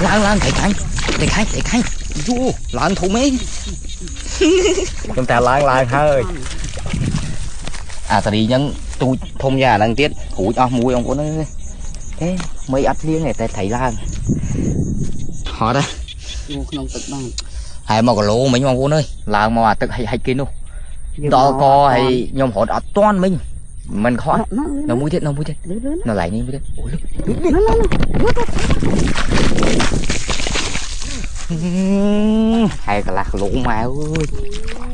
ឡើងthầy khánh vôឡើងធំអីខ្ញុំតែឡើងហើយអាសេរីហ្នឹងទូចធំយ៉ាងហ្នឹងទៀតរួចអស់មួយបងប្អូនអើយទេមិនអត់លៀងទេតែថៃឡើងហត់ណាចូលក្នុងទឹកបានហើយ1គីឡូមិញបងប្អូនអើយឡើងមកអាទឹកហិចគេនោះដល់កហើយខ្ញុំរត់អត់តាន់មិញមិនខត់នៅមួយទៀតនៅឡៃនេះមួយទៀតអូយហើយកន្លះគីឡូម៉ែអើយ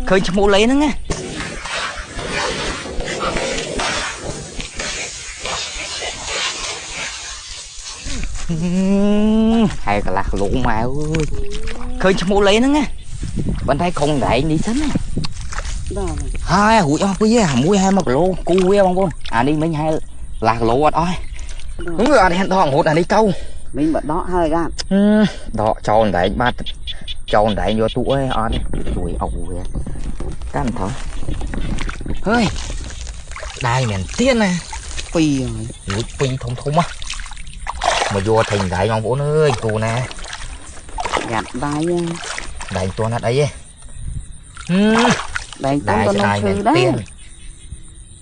ឃើញឈ្មោះលេហ្នឹងណាហើយកន្លះគីឡូម៉ែអើយឃើញឈ្មោះលេហ្នឹងណាប៉ុន្តែខុងដៃនេះសិនណាហើយរួចអស់ពីមួយហើយ1គីឡូគូវាបងប្អូនអានេះមិញហើយកន្លះគីឡូអត់អស់ហ្នឹងអត់ហ៊ានដករហូតអានេះទៅមិញបដកហើយកាដកចោលដៃបាត់ចោលដៃយកទូអើយអត់ជួយអុកវាកាន់ថោហើយដៃមែនទៀតណាពីរហើយរួចពីរធំហ៎មកយកថេញដៃបងប្អូនអើយគូណាយ៉ាត់ដៃទាន់អត់អីទេដៃមែនទៀត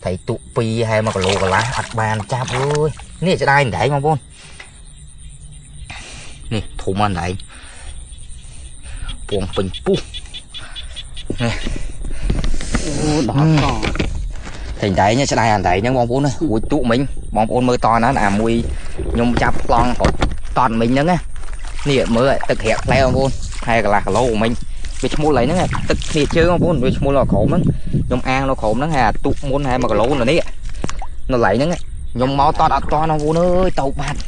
ថៃទុ2ហើយ1គីឡូកន្លះអត់បានចាប់អើយនេះស្ដាយដៃបងប្អូននេះធំអត់ដៃពងពេញពុះនេះអូដល់កថេញដៃនេះស្ដាយអាដៃហ្នឹងបងប្អូនណារួចទុមិញបងប្អូនមើលតណាអាមួយខ្ញុំចាប់ប្លង់រត់តន់មិញហ្នឹងណានេះមើលទឹករាក់ផ្លែបងប្អូនហើយកន្លះគីឡូមិញវាឈ្មោះឡើយហ្នឹងទឹកគ្នាជើងបងប្អូនវាឈ្មោះនៅក្រោមហ្នឹងខ្ញុំអាងនៅក្រោមហ្នឹងហើយអាទុមុនហើយ1គីឡូនៅនេះនៅឡើយហ្នឹងខ្ញុំមកតអត់តបងប្អូនអើយទៅបាត់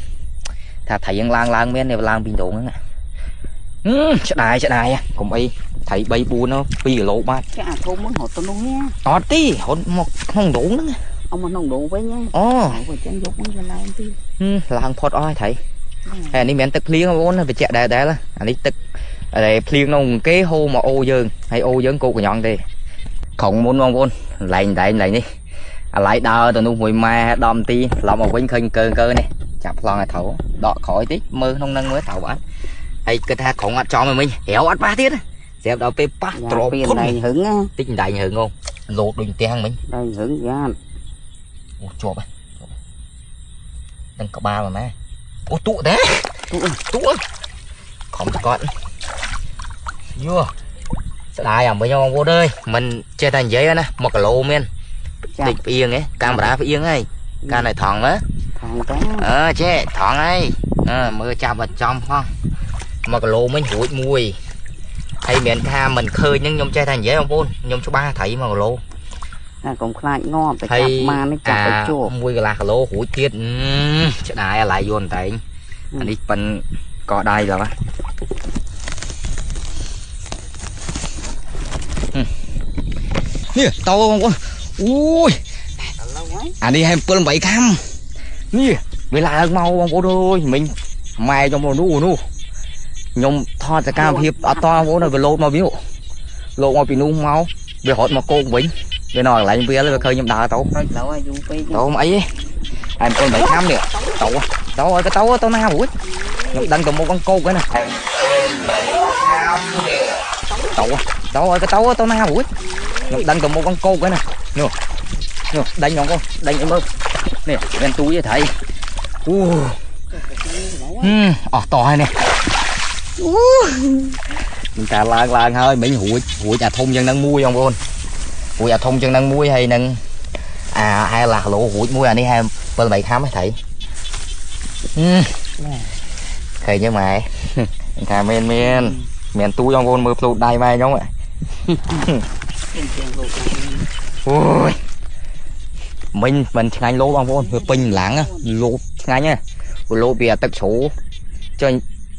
ថាថៃយើងឡើងមែននេះឡើងពីដងហ្នឹងស្ដាយកុំអីថៃ3 4នោះ2គីឡូបាត់ចាអាធំហ្នឹងរត់ទៅនោះណាអត់ទេរត់មកក្នុងដងហ្នឹងអមកក្នុងដងវិញអូបើចឹងយកមកកន្លែងទីឡើងផុតអស់ហើយថៃហើយនេះមិនមែនទឹកភ្លៀងបងប្អូនបច្ចៈដែលអានេះទឹកភ្លៀងក្នុងគេហូរមកអូយើងហើយអូយើងគោកញ្ញងទេក្រុងមុនបងប្អូនឡែងនេះអាឡៃដើរទៅនោះមួយម៉ែដំទីឡំមកវិញឃើញកើនេះចាប់ប្លង់ឲ្យត្រូវដកក្រោយតិចមើលក្នុងនឹងមើលត្រូវអត់ហើយគិតថាក្រុងអត់ចំមិញរាវអត់ប៉ះទៀតស្រាប់ដល់ពេលប៉ះទ្រពធំដៃហឹងតិចដៃហឹងងលោតដូចទាំងមិញដៃហឹងយ៉ាតអូជាប់ហ្នឹងនឹងក្បាលមកម៉ែអូទុទេទុខំស្កត់យោស្ដាយអាមិញបងប្អូនអើយមិនចេះតែនិយាយណា1គីឡូមានតិចផ្អៀងឯងកាមេរ៉ាផ្អៀងហើយកាន់តែថងមើលថងតាចេះថងហើយមើលចាប់អត់ចំផង1គីឡូមិញរួចមួយហើយមានថាមិនឃើញហ្នឹងខ្ញុំចេះតែនិយាយបងប្អូនខ្ញុំច្បាស់ត្រី1គីឡូណាកុំខ្លាចងាប់តែចាប់បាននេះចាប់ទៅជួប1កន្លះគីឡូរួចទៀតឆ្ដាយអាឡៃយន់តែងអានេះប៉ិនកដៃដល់នេះតោបងប្អូនអូយអានេះឲ្យ7 8ខាំនេះវាឡើងមកបងប្អូនអើយមិញម៉ែខ្ញុំនោះខ្ញុំថតសកម្មភាពអត់តបងប្អូនវាលោតមកវាលោកមកពីនោះមកវារត់មកគោកវិញវានៅកន្លែងវាឃើញខ្ញុំដើរទៅទៅឲ្យយូរពេកទៅអីហើយ7 8ខាំនេះទៅឲ្យទៅណារួចខ្ញុំដឹងទៅមុខអង្គគោកហ្នឹងណាទៅឲ្យទៅណារួចខ្ញុំដឹងទៅមុខអង្គគោកហ្នឹងណានោះដេញបងប្អូនដេញអីមើលនេះមានទូយទេថៃអូអស់តោះហើយនេះmình taឡើងហើយមិញរួចអាធំចឹងហ្នឹងមួយបងប្អូនរួចអាធំចឹងហ្នឹងមួយហើយនឹងអា2 គីឡូរួចមួយអានេះ7 8ខាំហ៎ថៃឃើញទេម៉ែថាមានទូបងប្អូនមើលផ្លូតដៃម៉ែខ្ញុំអូយមិញមិនឆ្ងាញ់លោបងប្អូនវាពេញម្លាំងលោឆ្ងាញ់ហ៎លោពីទឹកជ្រោចុះ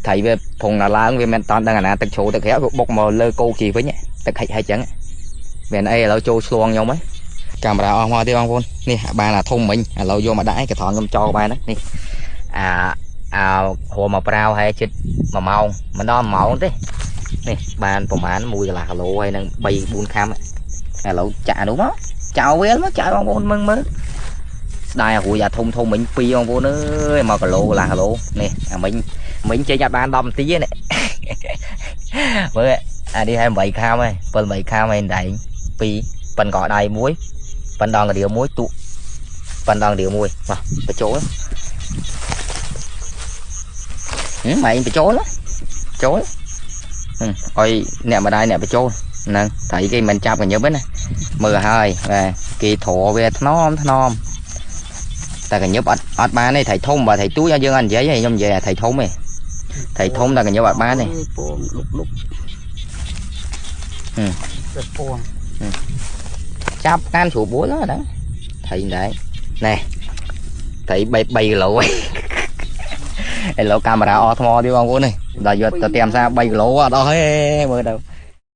ថៃវាធងណាឡើងវាមិនតាន់ដឹងអាណាទឹកជ្រោទឹករាក់វាបុកមកលើគោជីវិញទឹកហិចចឹងមានអីឥឡូវចូលឆ្លងខ្ញុំហ៎កាមេរ៉ាអស់មកទេបងប្អូននេះបានអាធំមិញឥឡូវយកមកដាក់ឯកត្រង់ខ្ញុំចោលបាននេះហួរមកប្រាវហើយជិត1ម៉ោងមិនដល់1ម៉ោងទេនេះបានប្រហែល1 កន្លះគីឡូហើយនឹង3 4ខាំឥឡូវចាក់នោះមកចោលវាមកចោលបងប្អូនមើលស្ដាយរួចអាធំមិញ2បងប្អូនអើយ1 គីឡូ 1 គីឡូនេះអាមិញ mình chơi nhặt ban đom tí này với đi 27 kham ấy phần 7 kham ấy đấy vì phần gọi đây muối phần đòn là điều muối tụ phần đòn điều muối mà phải chỗ mày phải chỗ đó chỗ ôi nè mà đây nè phải chỗ nè thấy cái mình chạm cái nhớ bên này 12 và kỳ thổ về non ta cần nhớ ọt ba này thầy thôn và thầy túi dương anh dễ vậy nhưng về thầy thôn này thầy thôn ta cần nhớ ọt ba này chắp can chủ búa đó thầy đấy nè thầy bay lộ ấy lộ camera auto đi con bố này là giờ tao tìm ra bay lộ đó hết mơ đâu